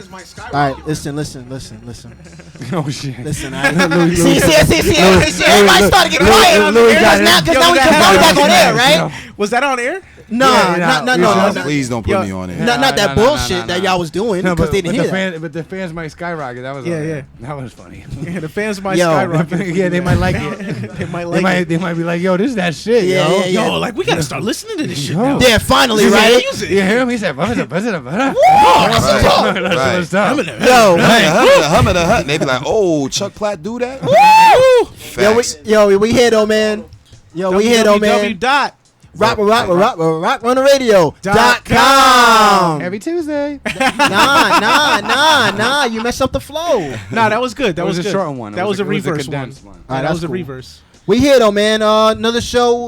fans might skyrocket. All right, listen. Oh shit. Listen, See, everybody started getting quiet because now we can go back on air, right? Was that on air? No. Please don't put me on it. Not that bullshit that y'all was doing because they didn't hear that. But the fans might skyrocket. That was that was funny. Yeah, the fans might skyrocket. Yeah, they might like it. They might like it. They might be like, yo, this is that shit, yo. Yo, like we gotta start listening to this shit now. Yeah, finally, right? You hear him? He said, Yo, They be like, oh, Chuck Platt do that? we here though, man. We here though, man. RocRunnaRadio.com. Every Tuesday. Nah. You messed up the flow. Nah, that was good. That was a good. short one. That was a reverse one. All right, That was a cool. reverse. We here though, man. Another show.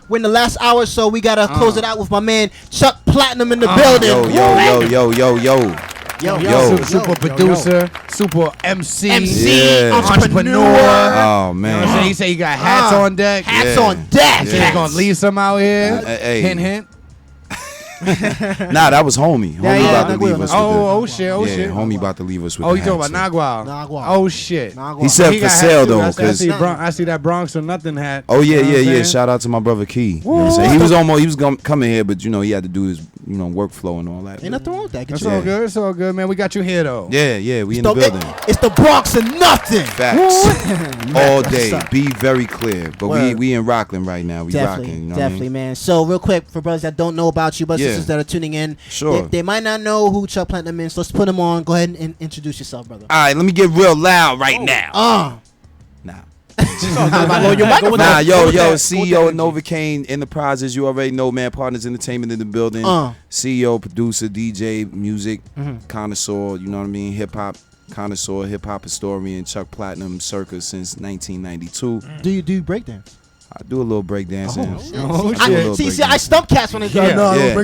We're in the last hour, so we gotta close it out with my man Chuck Platinum in the building. Yo. Super producer, super MC, entrepreneur. Oh, man. You know what I'm saying? He said he got hats on deck. Hats on deck. He said he's gonna leave some out here. Hey. Hint. Nah, that was homie. Homie about to leave us. Oh shit. Homie about to leave us with. Oh, you talking about Nagual? Oh shit. He said for sale though, because I see that Bronx or nothing hat. Oh yeah. Shout out to my brother Key. You know what I'm saying? He was gonna come in here, but he had to do his workflow and all that. Ain't nothing wrong with that. It's all good. It's all good, man. We got you here though. Yeah. We in the building. It's the Bronx and nothing. Facts. All day. Be very clear. But we in Rockland right now. We rocking. Definitely, man. So real quick for brothers that don't know about you, but sisters that are tuning in, they might not know who Chuck Platinum is. So let's put him on. Go ahead and introduce yourself, brother. All right, let me get real loud right now. Nah, CEO of Novocaine Enterprises. You already know, man. Partners Entertainment in the building. CEO, producer, DJ, music connoisseur. You know what I mean? Hip hop connoisseur, hip hop historian. Chuck Platinum, circa since 1992. Do you do breakdance? I do a little breakdancing. I stump cats when it's done.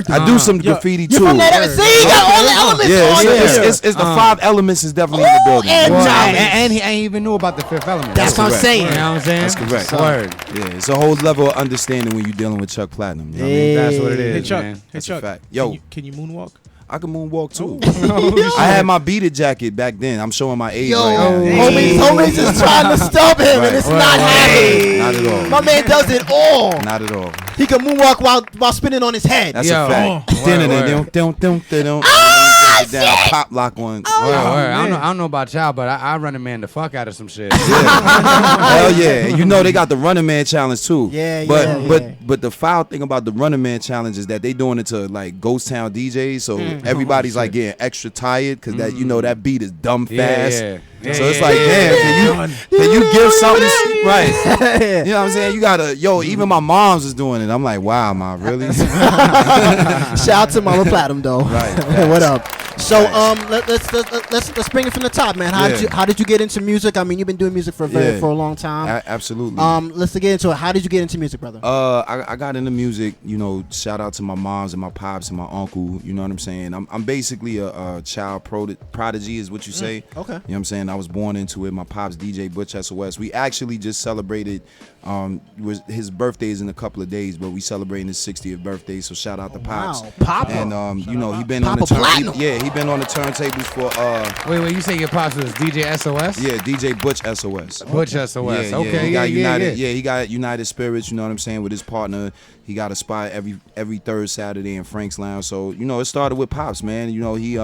I do some graffiti too. See, you got all the elements on It's the 5 elements is definitely in the building. And he ain't even knew about the 5th element. That's what I'm saying. You know what I'm saying? That's correct. Word. Yeah, it's a whole level of understanding when you're dealing with Chuck Platinum. You know what I mean? That's what it is, Hey Chuck. man. That's a fact. Yo, can you moonwalk? I can moonwalk too. I had my beaded jacket back then. I'm showing my age right now. Homies is trying to stop him, and it's not happening. Not at all. My man does it all. Not at all. He can moonwalk while spinning on his head. That's a fact. Pop lock on. I don't know about y'all, but I run a man the fuck out of some shit. Hell yeah. And they got the Running Man challenge too. But the foul thing about the Running Man challenge is that they doing it to like ghost town DJs, so everybody's like getting extra tired because that beat is dumb fast. So it's like, damn, can you give something right? You know what I'm saying? You gotta, even my mom's is doing it. I'm like, wow, ma, really? Shout out to Mama Platinum though. Right. What up? So let's bring it from the top, man. How did you get into music? I mean, you've been doing music for a long time. Absolutely. Let's get into it. How did you get into music, brother? I got into music. Shout out to my moms and my pops and my uncle. You know what I'm saying? I'm basically a child prodigy, is what you say. Okay. You know what I'm saying? I was born into it. My pops, DJ Butch SOS. We actually just celebrated. His birthday is in a couple of days, but we celebrating his 60th birthday. So shout out to Pops. Wow, Papa. And he been Papa on the Platinum. he been on the turntables for. Wait, you say your pops was DJ SOS? Yeah, DJ Butch SOS. Butch SOS. Yeah, okay. He got United. Yeah, he got United Spirits. You know what I'm saying? With his partner, he got a spot every third Saturday in Frank's Lounge. So it started with Pops, man. He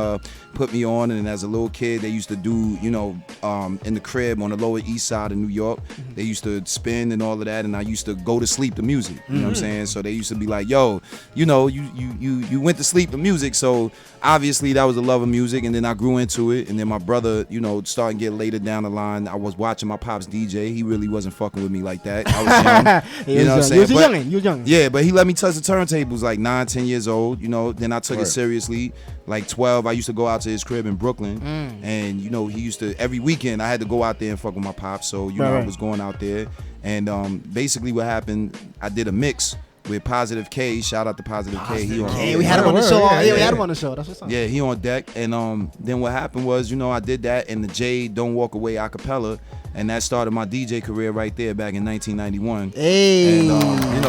put me on, and as a little kid, they used to do in the crib on the Lower East Side of New York. They used to spin and all of that, and I used to go to sleep to music. You know what I'm saying? So they used to be like, yo, you went to sleep to music. So obviously that was a love of music, and then I grew into it. And then my brother, starting to get later down the line, I was watching my pops DJ. He really wasn't fucking with me like that. I was young. You know what I'm saying? You was young. Yeah, but he let me touch the turntables like 9, 10 years old. Then I took it seriously. Like 12, I used to go out to his crib in Brooklyn, and he used to every weekend. I had to go out there and fuck with my pops. So I was going out there, and basically what happened, I did a mix with Positive K. Shout out to Positive K. We had him on the show. We had him on the show. That's what's up. Yeah, he on deck. And then what happened was, I did that and the J Don't Walk Away acapella, and that started my DJ career right there back in 1991. Hey. And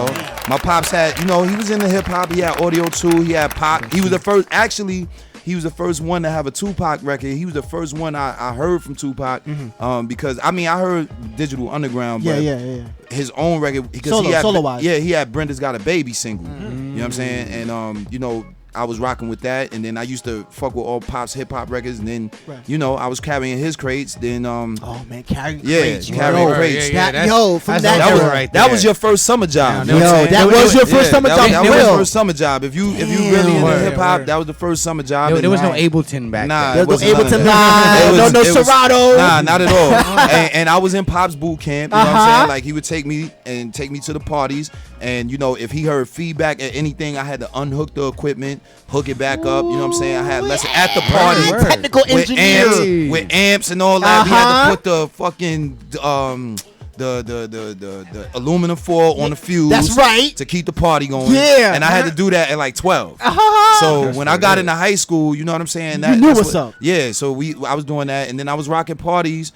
my pops had, he was into hip hop. He had audio too. He had pop. He was the first. Actually, he was the first one to have a Tupac record. He was the first one I heard from Tupac. Because I mean, I heard Digital Underground, but his own record because he had Brenda's Got a Baby single. You know what I'm saying? And you know, I was rocking with that, and then I used to fuck with all Pop's hip hop records, and then you know, I was carrying his crates. Then oh man, carrying crates, from that was your first summer job. That was your first summer job. That was your first summer job. If you really into hip hop, that was the first summer job. There was no Ableton back then. There was no Ableton Live, no Serato. Nah, not at all. And I was in Pop's boot camp. You know what I'm saying? Like he would take me to the parties, and you know, if he heard feedback at anything, I had to unhook the equipment, hook it back up. You know what I'm saying? I had lessons at the party. Technical engineer with amps and all that. We had to put the fucking the aluminum foil on the fuse. That's right. To keep the party going. Yeah. And I had to do that at like 12. So when I got into high school, you know what I'm saying? You knew what's up. Yeah. So I was doing that, and then I was rocking parties.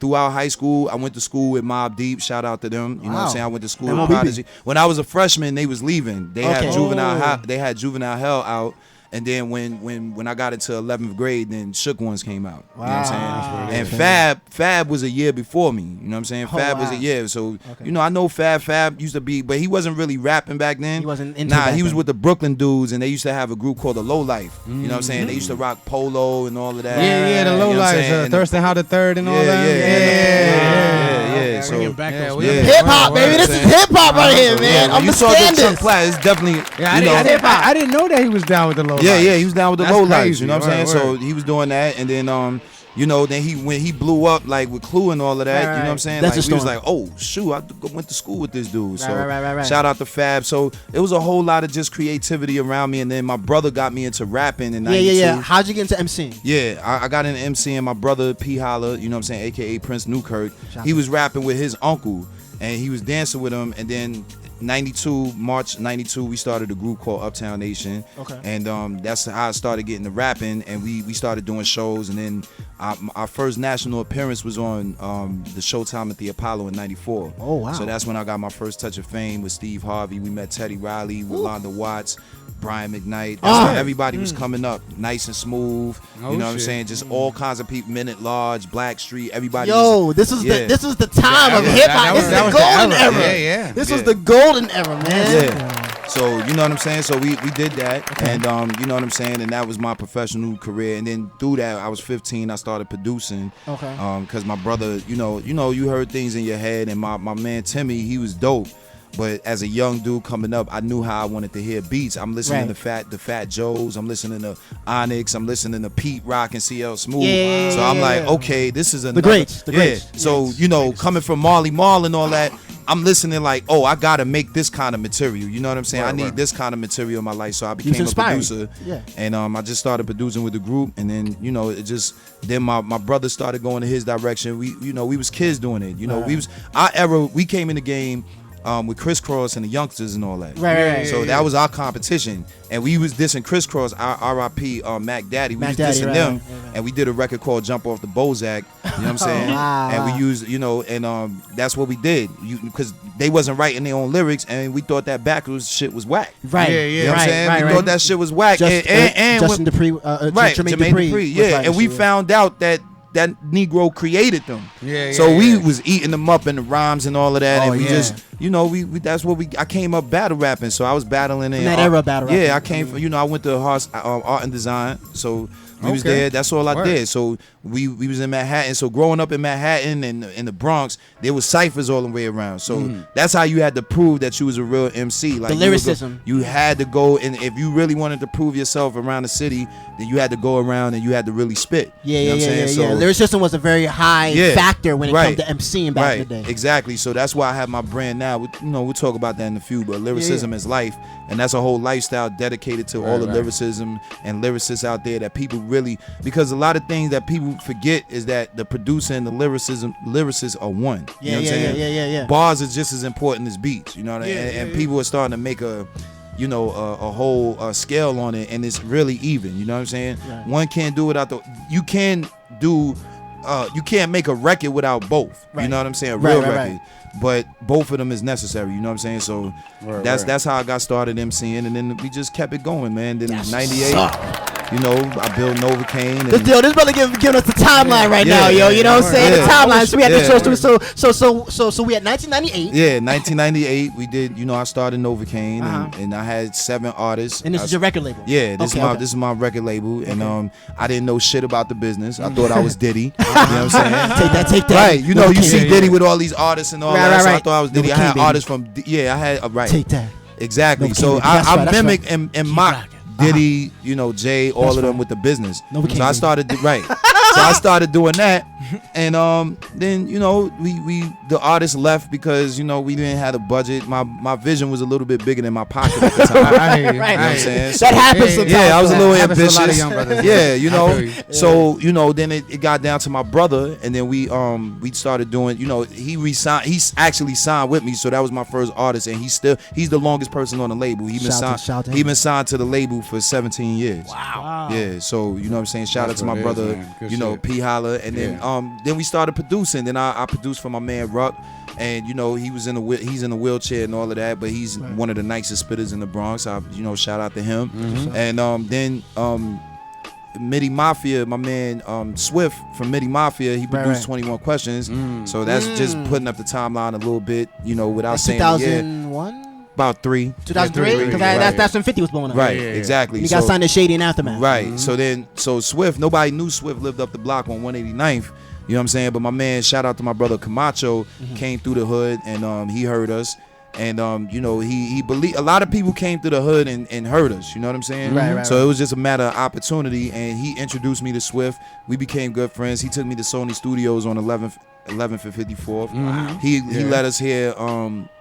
Throughout high school, I went to school with Mobb Deep. Shout out to them. You know what I'm saying? I went to school with Prodigy. When I was a freshman, they was leaving. They had Juvenile Hell out. And then when I got into 11th grade, then Shook Ones came out. You know what I'm saying? And Fab was a year before me. You know what I'm saying? Fab was a year. So, you know, I know Fab used to be, but he wasn't really rapping back then. He wasn't into that he was then. with the Brooklyn dudes, and they used to have a group called the Low Life. You know what I'm saying? They used to rock Polo and all of that. Yeah, the Low Life. Thurston How the Third and all that. Yeah. So, hip hop, baby. This is hip hop right here, man. Understand this. It's definitely, I didn't know that he was down with the Low. Yeah, he was down with the That's low crazy. lights. You know what I'm saying? So he was doing that, and then you know, then when he blew up like with Clue and all of that, you know what I'm saying? That's like we was like, oh shoot, I went to school with this dude. So right. shout out to Fab. So it was a whole lot of just creativity around me, and then my brother got me into rapping in '92. Yeah. How'd you get into MCing? Yeah, I got into MCing. My brother P Holla, you know what I'm saying, aka Prince Newkirk. He was rapping with his uncle, and he was dancing with him, and then March 92, we started a group called Uptown Nation. And that's how I started getting to rapping, and we started doing shows, and then our first national appearance was on the Showtime at the Apollo in '94. Oh wow. So that's when I got my first touch of fame with Steve Harvey. We met Teddy Riley, Rolanda Watts, Brian McKnight. That's when everybody was coming up, nice and smooth. You know what I'm saying? Just all kinds of people, Minute Large, Blackstreet, everybody. This is the time of hip hop. This is the golden era. This was the golden era, man. Yeah. So you know what I'm saying? So we did that, and you know what I'm saying? And that was my professional career. And then through that, I was 15. I started producing. Because my brother, you know, you heard things in your head, and my man Timmy, he was dope. But as a young dude coming up, I knew how I wanted to hear beats. I'm listening to the Fat Joes. I'm listening to Onyx. I'm listening to Pete Rock and CL Smooth. So I'm like, okay, this is another. The greats. So, you know, coming from Marley Marl and all that, I'm listening like, oh, I got to make this kind of material. You know what I'm saying? I need this kind of material in my life. So I became a producer. And I just started producing with the group. And then, you know, then my brother started going in his direction. We was kids doing it. You know, our era, we came in the game with Criss Cross and the youngsters and all that. So that was our competition. And we was dissing Criss Cross, our RIP, Mac Daddy. We was dissing them. And we did a record called Jump Off the Bozak. You know what I'm saying? And we used, you know, and that's what we did. Because they wasn't writing their own lyrics, and we thought that backwards shit was whack. You know what I'm saying? We thought that shit was whack. Justin Dupree, Jermaine Dupri. Yeah, and we found out that Negro created them. So we was eating them up in the rhymes and all of that, and we just, you know, that's what I came up battle rapping. So I was battling in that era, battle rapping. Yeah, I came from, you know, I went to art and design, so we was there. That's all I did. So we was in Manhattan. So growing up in Manhattan and in the Bronx, there was ciphers all the way around. So that's how you had to prove that you was a real MC. Like the lyricism. You had to go, and if you really wanted to prove yourself around the city, then you had to go around and you had to really spit. You know what I'm saying? So lyricism was a very high factor when it came to MCing back in the day. Exactly. So that's why I have my brand now. You know, we'll talk about that in a few, but lyricism is life, and that's a whole lifestyle dedicated to all the lyricism and lyricists out there that people really, because a lot of things that people forget is that the producer and the lyricists are one. You know what I'm saying? Bars is just as important as beats. You know what I mean? And people are starting to make a whole scale on it, and it's really even. You know what I'm saying? One can't do without you can't make a record without both. You know what I'm saying? A real record. But both of them is necessary, you know what I'm saying? So that's how I got started MCing, and then we just kept it going, man. Then 98. You know, I built Novocaine. This brother giving us the timeline right now, yo. You know what I'm saying? Yeah. The timeline. So we had so we had 1998. Yeah, 1998. We did. You know, I started Novocaine, and I had 7 artists. And this is your record label. Yeah, this is my record label, and I didn't know shit about the business. I thought I was Diddy. You know what I'm saying? Take that. Right. You know, you see Diddy with all these artists and all that. So I thought I was Diddy. I had artists from. Yeah, I had right. Take that. Exactly. So I mimicked and mocked Diddy, you know, Jay, all of them with the business. So I started right. So I started doing that, and then you know we the artists left because you know we didn't have a budget. My vision was a little bit bigger than my pocket at the time. Right. You know what I'm saying? So, that happens sometimes. yeah, I was a little ambitious. A lot of young brothers. Yeah, you know. So you know, then it got down to my brother, and then we started doing. You know, he actually signed with me, so that was my first artist, and he's the longest person on the label. He been signed to the label for 17 years. Wow. Yeah, so you know what I'm saying. Shout out to my brother, you know, P Holla, and then we started producing. Then I produced for my man Ruck, and you know he's in a wheelchair and all of that, but he's one of the nicest spitters in the Bronx. You know, shout out to him. And then Midi Mafia, my man Swift from Midi Mafia, he produced 21 Questions. So that's just putting up the timeline a little bit, you know, without saying 2001. About 2003, because that's when 50 was blowing up. Right, exactly. And he got signed to Shady and Aftermath. Right. So Swift, nobody knew Swift lived up the block on 189th. You know what I'm saying? But my man, shout out to my brother Camacho, came through the hood and he heard us. And you know, he believed a lot of people came through the hood and heard us. You know what I'm saying? Right. So it was just a matter of opportunity, and he introduced me to Swift. We became good friends. He took me to Sony Studios on 11th and 54th. He let us hear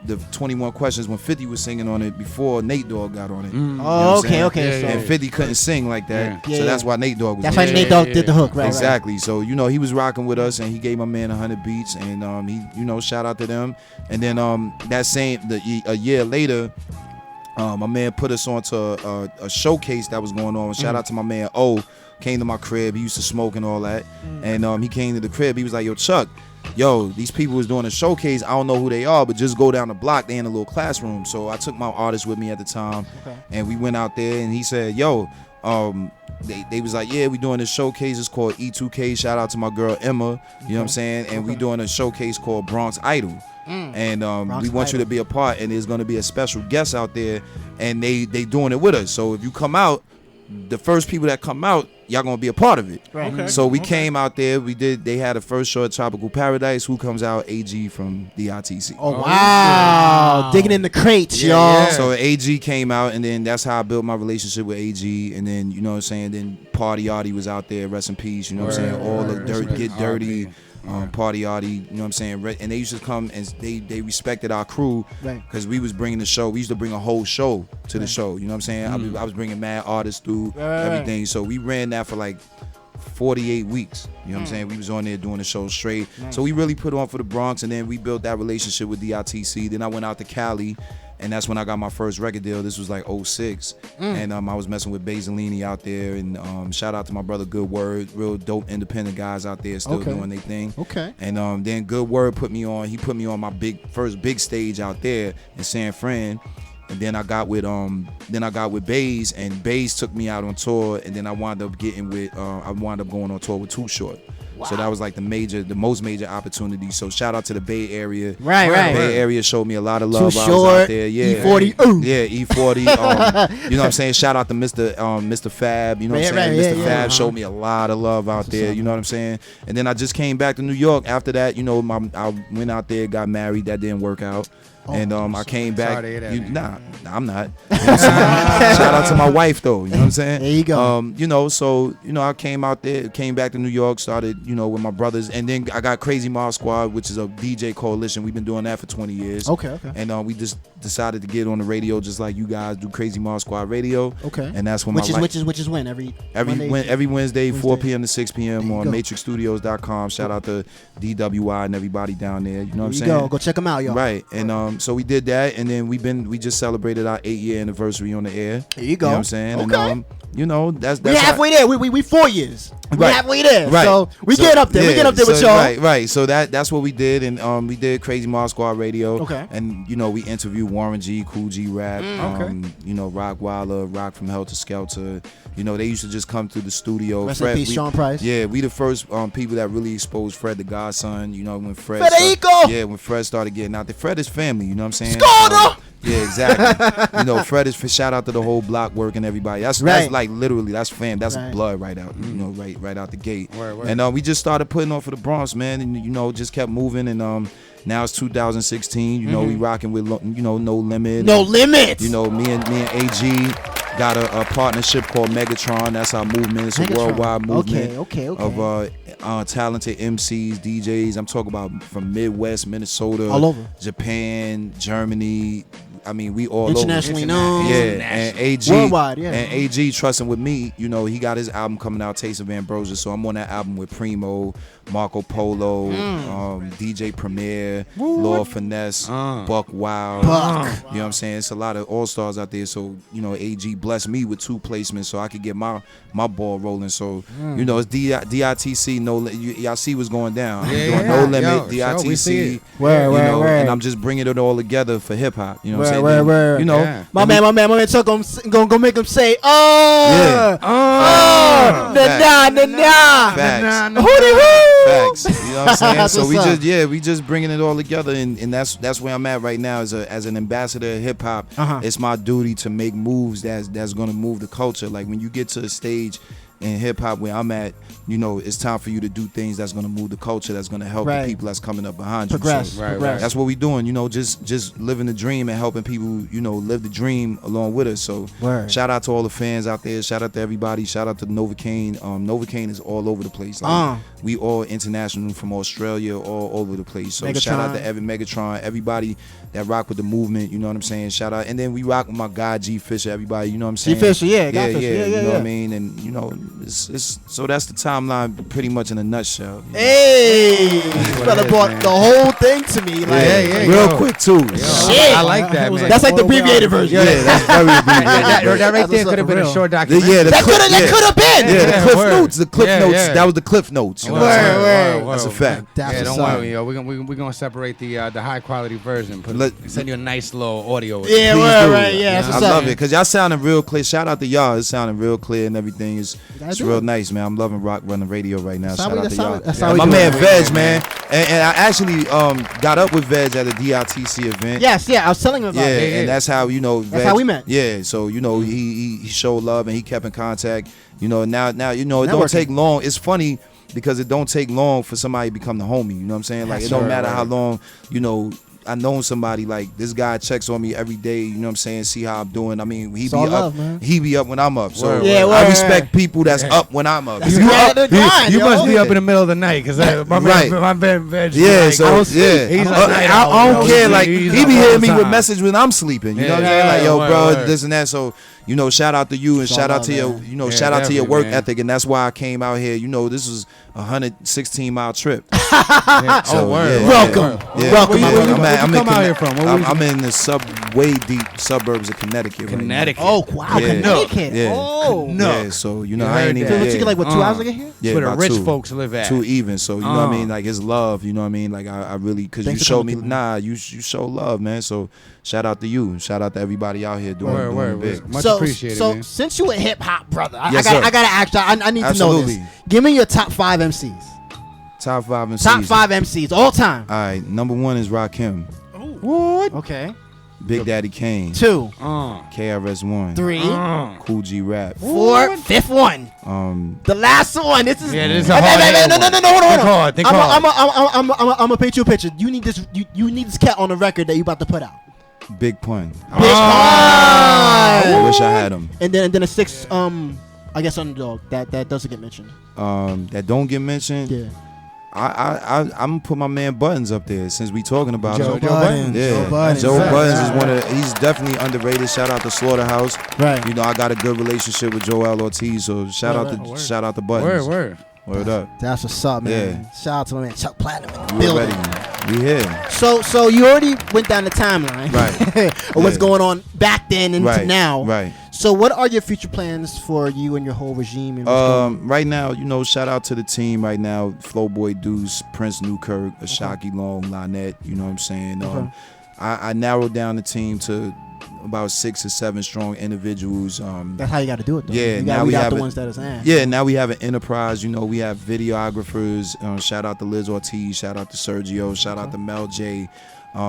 the 21 Questions when 50 was singing on it before Nate Dogg got on it. You know Okay. And 50 couldn't sing like that, so that's why Nate Dogg was. That's on why it. Nate Dogg did the hook, right? Exactly. So you know he was rocking with us, and he gave my man 100 beats, and he, you know, shout out to them. And then a year later, my man put us onto a showcase that was going on. Shout out to my man O. Came to my crib. He used to smoke and all that, and he came to the crib. He was like, "Yo, Chuck, these people was doing a showcase. I don't know who they are, but just go down the block. They in a little classroom." So I took my artist with me at the time, and we went out there. And he said, "Yo." They was like, yeah, we doing this showcase. It's called E2K. Shout out to my girl Emma. You know what I'm saying? And we doing a showcase called Bronx Idol. And we want you to be a part. And there's gonna be a special guest out there, and they doing it with us. So if you come out, the first people that come out, y'all gonna be a part of it. Right. Okay. So we came out there. They had a first show at Tropical Paradise. Who comes out? AG from DITC. Oh wow! Digging in the crates, y'all. So AG came out, and then that's how I built my relationship with AG. And then you know what I'm saying. Then Party Artie was out there. Rest in peace. You know what I'm saying. All the dirt, get dirty. Party Artie, you know what I'm saying, and they used to come and they respected our crew because we was bringing the show. We used to bring a whole show to the show. You know what I'm saying. I was bringing mad artists through everything. So we ran that for like 48 weeks. You know what I'm saying. We was on there doing the show straight. So we really put on for the Bronx, and then we built that relationship with DITC. Then I went out to Cali. And that's when I got my first record deal. This was like 06. And I was messing with Basilini out there. And shout out to my brother Good Word. Real dope independent guys out there still doing their thing. Okay. And then Good Word put me on. He put me on my first big stage out there in San Fran. And then I got with Baze, and Baze took me out on tour. And then I wound up going on tour with Too Short. Wow. So that was like the most major opportunity. So shout out to the Bay Area. Right. Bay Area showed me a lot of love. Too I Short, was out there. Yeah. E40. Yeah, E40. You know what I'm saying? Shout out to Mr. Fab. You know what I'm saying? Mr. Fab showed me a lot of love out there. You know what I'm saying? And then I just came back to New York. After that, you know, I went out there, got married. That didn't work out. And I came back. I'm not. You know shout out to my wife though. You know what I'm saying? There you go. You know, so you know, I came out there, came back to New York, started, you know, with my brothers, and then I got Crazy Mob Squad, which is a DJ coalition. We've been doing that for 20 years. Okay. And we just decided to get on the radio, just like you guys do Crazy Mob Squad Radio. Okay. And that's when which is when every Wednesday 4 p.m. to 6 p.m. on matrixstudios.com. Shout out to DWI and everybody down there. You know what I'm saying? Go check them out, y'all. Right. And So we did that, and then we just celebrated our 8-year anniversary on the air. There you go. You know what I'm saying? Okay. And you know, that's we halfway there. We 4 years. We Right. halfway there. Right. So we get up there. We get up there with y'all. Right. So that's what we did, and we did Crazy Mob Squad Radio. Okay. And you know, we interviewed Warren G, Cool G Rap, Okay. you know, Rockwilder, Rock from Helter Skelter. You know, they used to just come through the studio. Rest in peace, Sean Price. Yeah, we the first people that really exposed Fred the Godson. You know, when Fred Federico! when Fred started getting out there. Fred is family, you know what I'm saying? Scoda! Yeah, exactly. You know, Fred is shout out to the whole block work and everybody. That's like literally that's fam. That's blood right out. You know, right out the gate. Word. And we just started putting on for the Bronx, man, and you know, just kept moving. And now it's 2016. You know, we rocking with No Limit. No Limit. You know, me and AG got a partnership called Megatron. That's our movement. It's a worldwide movement of talented MCs, DJs. I'm talking about from Midwest, Minnesota, all over, Japan, Germany. I mean, we all internationally over. known. Yeah, and AG worldwide. Yeah, and AG trusting with me. You know, he got his album coming out, Taste of Ambrosia. So I'm on that album with Primo, Marco Polo, DJ Premier, Lord Finesse, Buck Wild. You know what I'm saying? It's a lot of all stars out there. So you know, AG blessed me with 2 placements, so I could get my ball rolling. So you know, it's DITC. Y'all see what's going down. I'm doing No Limit, DITC. And I'm just bringing it all together for hip hop. You know what I'm saying? Word. You know, my man, Chuck gonna make him say, nah. Facts. Facts. You know what I'm saying? So we just bringing it all together, and that's where I'm at right now as an ambassador of hip hop. It's my duty to make moves that's gonna move the culture. Like when you get to a stage in hip hop where I'm at, you know, it's time for you to do things that's gonna move the culture, that's gonna help the people that's coming up behind you. Progress. That's what we doing, you know, just living the dream and helping people, you know, live the dream along with us. So shout out to all the fans out there, shout out to everybody, shout out to Novocaine. Novocaine is all over the place. Like, we all international from Australia, all over the place. So shout out to Evan Megatron, everybody that rock with the movement, you know what I'm saying? Shout out. And then we rock with my guy G Fisher, everybody, you know what I'm saying? G Fisher, you know what I mean? And you know, it's so that's the timeline pretty much in a nutshell. You know? Hey, you better brought the whole thing to me, like real quick too. Shit. I like that, man. That's like the abbreviated version. Yeah, that's very abbreviated. That right there could have been a short documentary. Yeah, that could have been. Yeah, the Cliff Notes. The Cliff Notes. That was the Cliff Notes. You know what I'm saying? Word. That's a fact. Yeah, don't worry, yo. We're gonna separate the high quality version. Send you a nice little audio. Yeah, right. Yeah, I love it because y'all sounding real clear. Shout out to y'all. It's sounding real clear and everything. It's real nice, man. I'm loving RocRunna Radio right now. Shout out to y'all. My man Veg, man. And I actually got up with Veg at a DITC event. Yes, I was telling him about it. Yeah, and that's how, you know, Veg, that's how we met. Yeah, so, you know, he showed love and he kept in contact. You know, now you know, it don't take long. It's funny because it don't take long for somebody to become the homie. You know what I'm saying? Like, it don't matter how long, you know, I known somebody, like this guy checks on me every day, you know what I'm saying, see how I'm doing. I mean, he be up when I'm up. So I respect people that's up when I'm up. You must be up in the middle of the night because my man Veg. He's like, I don't care. Like, he be hitting me with message when I'm sleeping. You know what I'm saying? Like, yo, bro, this and that. So, you know, shout out to you and shout out to your, you know, shout out to your work ethic. And that's why I came out here. You know, this was a 116-mile trip. Welcome. Where you come out here from? I'm in the way deep suburbs of Connecticut. Connecticut. Oh, wow. Connecticut. Yeah. Oh. No. Yeah, so, you know, I ain't even. So it took you like, what, 2 hours to get here? Yeah, where the rich folks live at. 2 even. So, you know what I mean? Like, it's love. You know what I mean? Like, I really, because you showed me, you show love, man. So, shout out to you. Shout out to everybody out here doing big. Much appreciated, so man. Since you a hip hop brother, I Yes, gotta ask you. I need to know this. Give me your top 5 MCs. Top 5 MCs. Top 5 MCs all time. All right, number 1 is Rakim. What? Okay. Big Daddy Kane. 2. KRS-One. 3. Cool G Rap. 4. 5th one. The last one. This is. Yeah, this is a hard. No, hold on. Think hard. I'm gonna paint you a picture. You need this. You need this cat on the record that you about to put out. Big Pun. Big Pun. I wish I had him. And then a 6. I guess Underdog that doesn't get mentioned. That don't get mentioned. Yeah. I'm gonna put my man Buttons up there since we talking about Joe Buttons. Yeah, Joe Buttons is he's definitely underrated. Shout out to Slaughterhouse. Right. You know, I got a good relationship with Joel Ortiz, so shout out to Buttons. Word up. That's what's up, man. Yeah. Shout out to my man Chuck Platinum in the You building. already, man. We here. So you already went down the timeline, Right? of what's going on back then and to Right. now, Right. So what are your future plans for you and your whole regime? And Right now, shout out to the team right now. Flowboy Deuce, Prince Newkirk, Ashaki Long, Lynette. You know what I'm saying? Okay. I narrowed down the team to about 6 or 7 strong individuals. That's how you got to do it, though. Yeah, now we got the have ones that is in. Yeah, now we have an enterprise. We have videographers. Shout out to Liz Ortiz. Shout out to Sergio. Shout out to Mel J.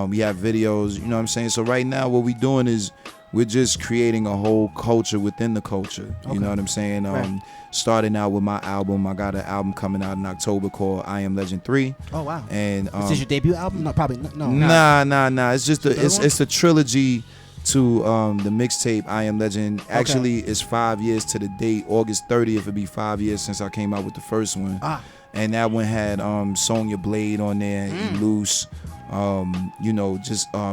We have videos. You know what I'm saying? So right now, what we're doing is we're just creating a whole culture within the culture. Okay. You know what I'm saying? Right. Starting out with my album. I got an album coming out in October called I Am Legend 3. Oh, wow. And is this your debut album? No, probably no. Nah. It's just it's a trilogy to the mixtape I Am Legend. Actually, it's 5 years to the date. August 30th, it'll be 5 years since I came out with the first one. And that one had Sonya Blade on there, Loose.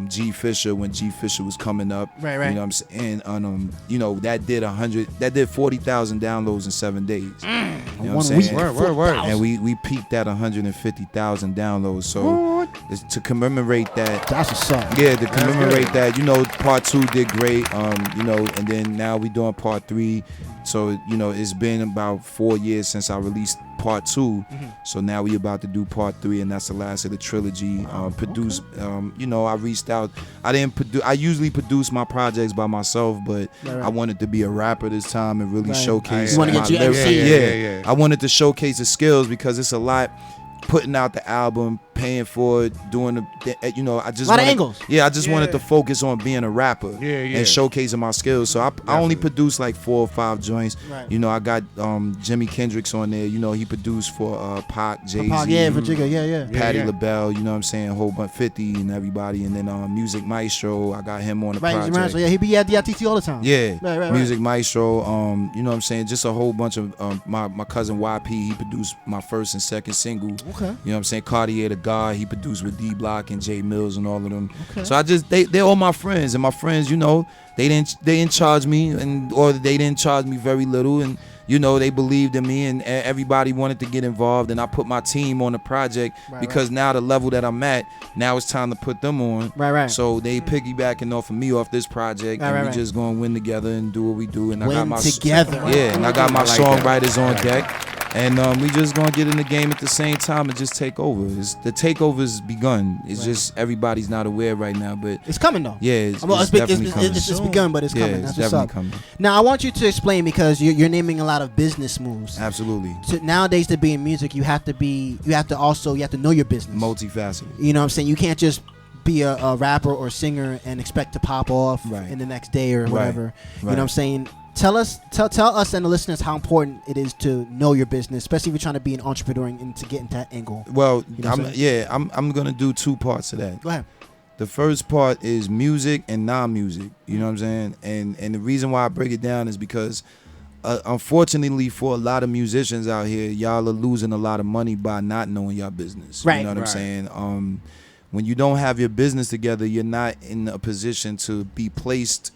G Fisher when G Fisher was coming up. Right. You know what I'm saying? And that did 40,000 downloads in 7 days. You know what I'm saying? Word. And we peaked at 150,000 downloads. So it's to commemorate that. That's what's up. Yeah, to commemorate that. Part 2 did great. And then now we doing part 3. So, it's been about 4 years since I released part 2. So now we about to do part 3, and that's the last of the trilogy. Produced, I reached out. I usually produce my projects by myself, but I wanted to be a rapper this time and really showcase. You want to get your MC? Yeah. I wanted to showcase the skills because it's a lot. Putting out the album, paying for it, doing I just a lot of angles. Yeah, I just wanted to focus on being a rapper and showcasing my skills. So I only produced like 4 or 5 joints. Right. I got Jimi Kendrix on there. He produced for Pac, Jay-Z, Virginia, Patti LaBelle. You know what I'm saying? A whole bunch, 50 and everybody, and then Music Maestro. I got him on the project. Maestro, he be at DITT all the time. Yeah, right. Music Maestro. You know what I'm saying? Just a whole bunch of my cousin YP. He produced my first and second single. Okay. You know what I'm saying? Cartier the God, he produced with D Block and J Mills and all of them. Okay. So they're all my friends, and my friends, they didn't charge me, or they didn't charge me very little, and they believed in me, and everybody wanted to get involved, and I put my team on the project because now the level that I'm at, now it's time to put them on. Right. So they piggybacking off of me off this project, and we just gonna win together and do what we do. And I got my together. Yeah, and I got my songwriters on deck. And we just gonna get in the game at the same time and just take over. The takeover's begun. It's just everybody's not aware right now, but it's coming though. Yeah, it's definitely coming. It's begun, but it's coming. That's what's definitely up. coming. Now I want you to explain, because you're naming a lot of business moves. Absolutely. Nowadays, to be in music, you have to know your business. Multifaceted. You know what I'm saying? You can't just be a rapper or singer and expect to pop off in the next day or whatever. You know what I'm saying? Tell us and the listeners how important it is to know your business, especially if you're trying to be an entrepreneur and to get into that angle. Well, I'm gonna do 2 parts of that. Go ahead. The first part is music and non-music. You know what I'm saying? And the reason why I break it down is because unfortunately for a lot of musicians out here, y'all are losing a lot of money by not knowing your business. Right. You know what I'm saying? When you don't have your business together, you're not in a position to be placed.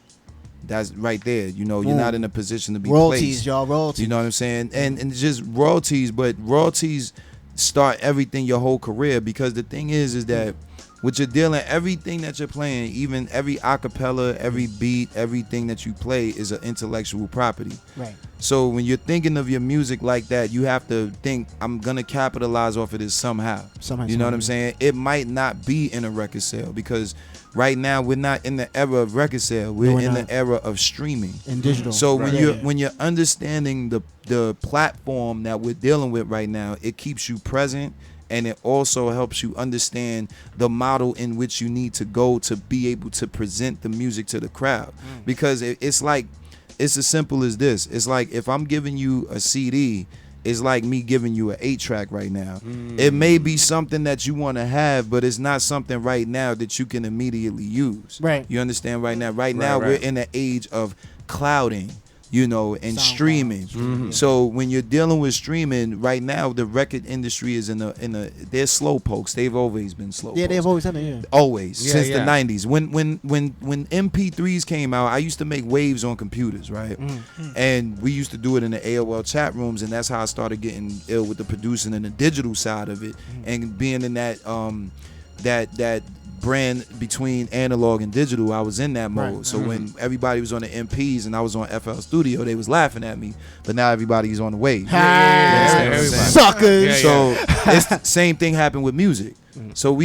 That's right there. You're not in a position to be placed. Royalties. You know what I'm saying? And just royalties, but royalties start everything, your whole career, because the thing is that what you're dealing, everything that you're playing, even every acapella, every beat, everything that you play is an intellectual property. Right. So when you're thinking of your music like that, you have to think, I'm gonna capitalize off of this somehow. You know what I'm saying? It might not be in a record sale, because right now we're not in the era of record sale. We're in the era of streaming and digital. So when you're understanding the platform that we're dealing with right now, it keeps you present. And it also helps you understand the model in which you need to go to be able to present the music to the crowd. Because it's as simple as this. It's like if I'm giving you a CD, it's like me giving you an 8-track right now. It may be something that you want to have, but it's not something right now that you can immediately use. Right. You understand right now? Right now we're in the age of clouding. And streaming. So when you're dealing with streaming right now, the record industry is they're slow pokes. They've always been slow. Yeah, they've always done it. Yeah. Always since the 90s. When MP3s came out, I used to make waves on computers, right? And we used to do it in the AOL chat rooms, and that's how I started getting ill with the producing and the digital side of it, and being in that that brand between analog and digital. I was in that mode. Right. So when everybody was on the MPs and I was on FL Studio, they was laughing at me. But now everybody's on the way. Suckers. So it's the same thing happened with music. So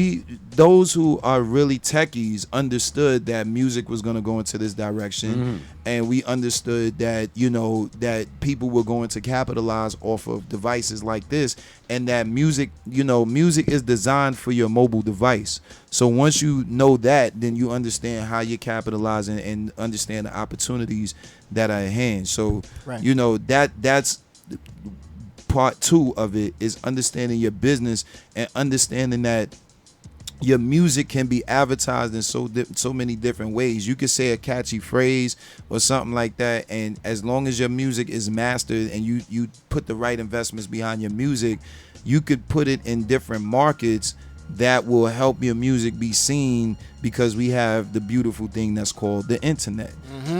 those who are really techies understood that music was going to go into this direction, and we understood that that people were going to capitalize off of devices like this, and that music is designed for your mobile device. So once you know that, then you understand how you're capitalizing and understand the opportunities that are at hand. So that's part 2 of it, is understanding your business and understanding that your music can be advertised in so many different ways. You could say a catchy phrase or something like that, and as long as your music is mastered and you put the right investments behind your music, you could put it in different markets that will help your music be seen, because we have the beautiful thing that's called the internet.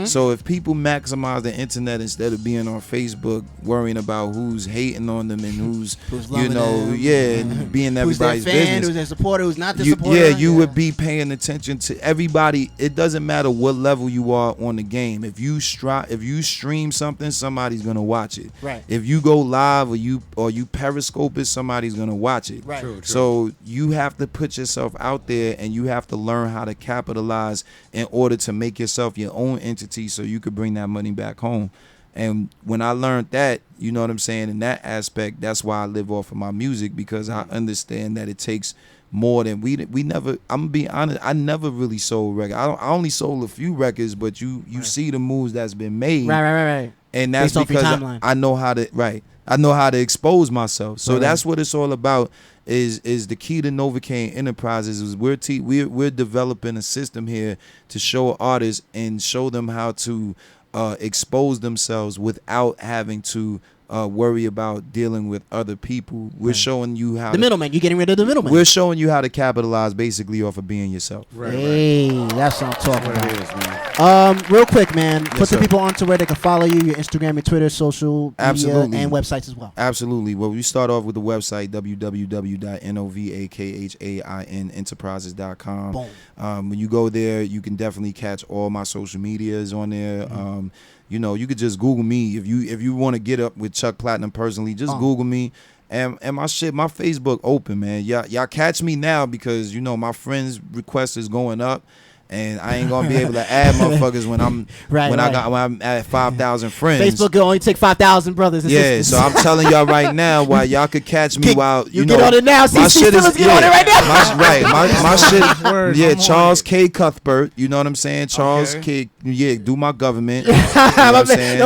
So if people maximize the internet instead of being on Facebook worrying about who's hating on them and who's loving them, and being everybody's who's their fan, business, who's their supporter, who's not their supporter. You would be paying attention to everybody. It doesn't matter what level you are on the game. If you stream something, somebody's gonna watch it. Right. If you go live or you periscope it, somebody's gonna watch it. Right. True. So you have to put yourself out there, and you have to learn how to capitalize in order to make yourself your own entity, so you could bring that money back home. And when I learned that, you know what I'm saying, in that aspect, that's why I live off of my music, because I understand that it takes more than we never. I'm gonna be honest, I never really sold records. I only sold a few records, but you see the moves that's been made, right. and that's Based off your because timeline. I know how to expose myself. So that's what it's all about. Is the key to Novocaine Enterprises is we're developing a system here to show artists and show them how to expose themselves without having to worry about dealing with other people. We're showing you how the middleman. You're getting rid of the middleman. We're showing you how to capitalize basically off of being yourself. Hey, that's what I'm talking What about. it is, man. Real quick, man. Put the sir. people onto where they can follow you, your Instagram, your Twitter, social media, Absolutely. and websites as well. Absolutely. Well, we start off with the website www.novakahin.enterprises.com. Boom. When you go there, you can definitely catch all my social medias on there. You could just Google me if you want to get up with Chuck Platinum personally. Just Google me. And my Facebook open, man. Y'all catch me now because my friends' request is going up. And I ain't gonna be able to add motherfuckers when I'm when I'm at 5,000 friends. Facebook can only take 5,000 brothers and sisters. So I'm telling y'all right now, while y'all could catch me while you get on it now. See, get on it right now. My shit. Word, Charles K. Cuthbert. You know what I'm saying? Charles K. Yeah, do my government. No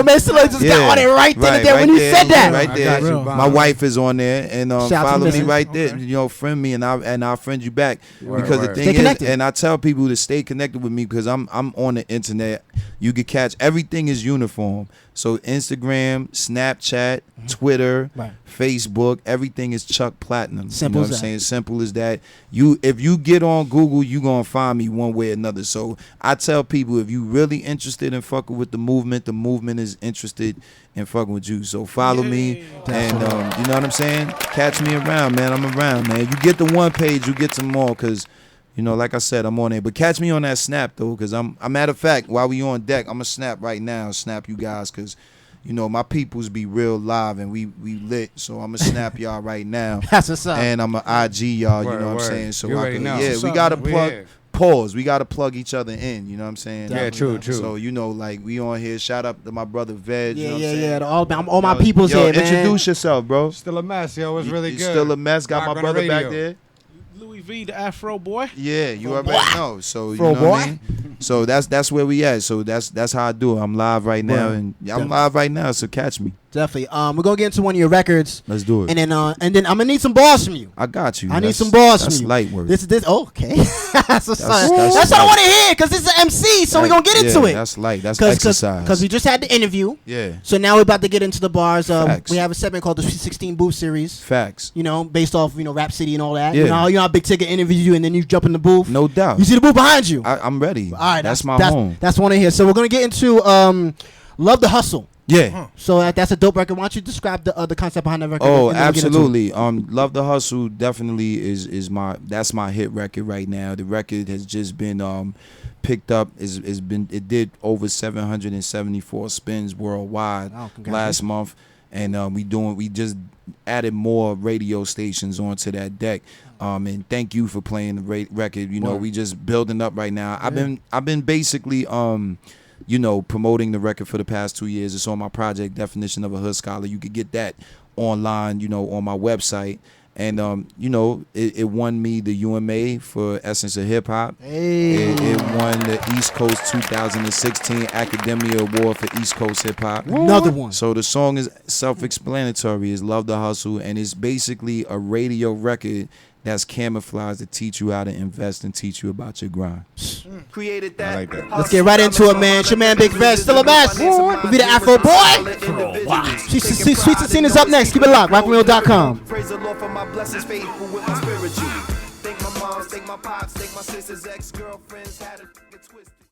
man, still just got on it right there when you said that. Right there. My wife is on there, and follow me right there. Friend me, and I'll friend you back. Because the thing is, and I tell people to stay connected with me because I'm on the internet. You can catch everything is uniform. So Instagram, Snapchat, Twitter, Facebook, everything is Chuck Platinum. Simple you know what I'm saying? Simple as that. If you get on Google, you gonna find me one way or another. So I tell people, if you really interested in fucking with the movement is interested in fucking with you. So follow me, and you know what I'm saying? Catch me around, man. I'm around, man. You get the one page, you get some more, because like I said, I'm on there. But catch me on that snap, though, because I'm matter of fact, while we on deck, I'm going to snap right now, snap you guys, because, my peoples be real live, and we lit. So I'm going to snap y'all right now. That's what's up. And I'm going to IG y'all, you know what I'm saying? So we got to plug, pause. We got to plug each other in, you know what I'm saying? Yeah, true. So, we on here. Shout out to my brother, Veg. Yeah, you know what I'm saying? All my peoples here, man. Introduce yourself, bro. Still a mess, yo. It's really You good. still a mess. Got my brother back there. Louis V, the Afro boy. Yeah, you already know. So you know what I mean? So that's where we at. So that's how I do it. I'm live right now, and I'm live right now. So catch me. Definitely. We're gonna get into one of your records. Let's do it. And then I'm gonna need some bars from you. I got you. I need some bars from That's you. light work. This. Okay. that's what I light. want to hear, because this is an MC. So we're gonna get into it. That's light. That's exercise. Because we just had the interview. Yeah. So now we're about to get into the bars. Facts. We have a segment called the 16 Booth Series. Facts. Based off Rap City and all that. Yeah. You know how Big Ticket interviews you, and then you jump in the booth. No doubt. You see the booth behind you. I'm ready. All right. That's my home. That's one in here. So we're gonna get into Love the Hustle. Yeah. So that's a dope record. Why don't you describe the concept behind that record? Oh, and then we get into it. absolutely. Love the Hustle definitely is my hit record right now. The record has just been picked up. It did over 774 spins worldwide last month, and we just added more radio stations onto that deck. And thank you for playing the record. You know, we just building up right now. I've been basically promoting the record for the past 2 years. It's on my project, Definition of a Hood Scholar. You could get that online, on my website. And, it won me the UMA for Essence of Hip Hop. Hey. It won the East Coast 2016 Academia Award for East Coast Hip Hop. Another one. So the song is self-explanatory. It's Love the Hustle. And it's basically a radio record that's camouflaged to teach you how to invest and teach you about your grind. Created that. I like that. Let's get right into it, man. It's your man, Big Vest. Still a mess. We'll be the Afro boy. Sweets and Scene is up next. Keep it locked. RocRunna.com. Praise the Lord for my blessings, faithful with my spiritual. Thank my moms, thank my pops, thank my sisters, ex-girlfriends, had it twisted.